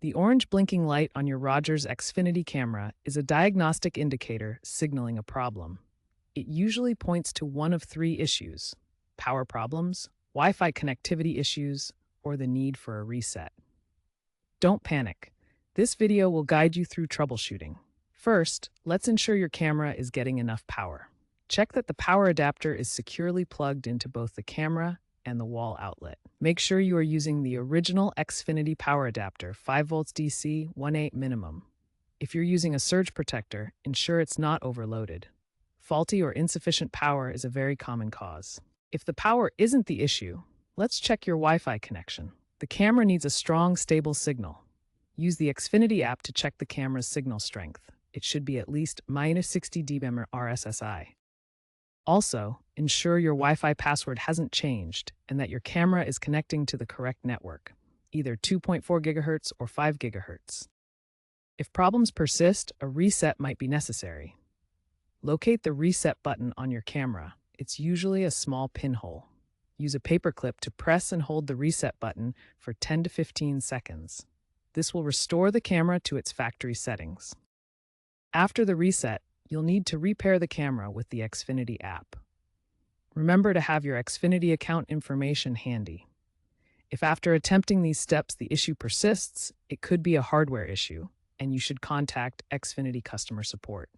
The orange blinking light on your Rogers Xfinity camera is a diagnostic indicator signaling a problem. It usually points to one of three issues: power problems, Wi-Fi connectivity issues, or the need for a reset. Don't panic. This video will guide you through troubleshooting. First, let's ensure your camera is getting enough power. Check that the power adapter is securely plugged into both the camera and the wall outlet. Make sure you are using the original Xfinity power adapter, 5 volts DC, 1.8 minimum. If you're using a surge protector, ensure it's not overloaded. Faulty or insufficient power is a very common cause. If the power isn't the issue, let's check your Wi-Fi connection. The camera needs a strong, stable signal. Use the Xfinity app to check the camera's signal strength. It should be at least -60 dBm or RSSI. Also, ensure your Wi-Fi password hasn't changed and that your camera is connecting to the correct network, either 2.4 GHz or 5 GHz. If problems persist, a reset might be necessary. Locate the reset button on your camera. It's usually a small pinhole. Use a paperclip to press and hold the reset button for 10 to 15 seconds. This will restore the camera to its factory settings. After the reset, you'll need to repair the camera with the Xfinity app. Remember to have your Xfinity account information handy. If after attempting these steps the issue persists, it could be a hardware issue, and you should contact Xfinity customer support.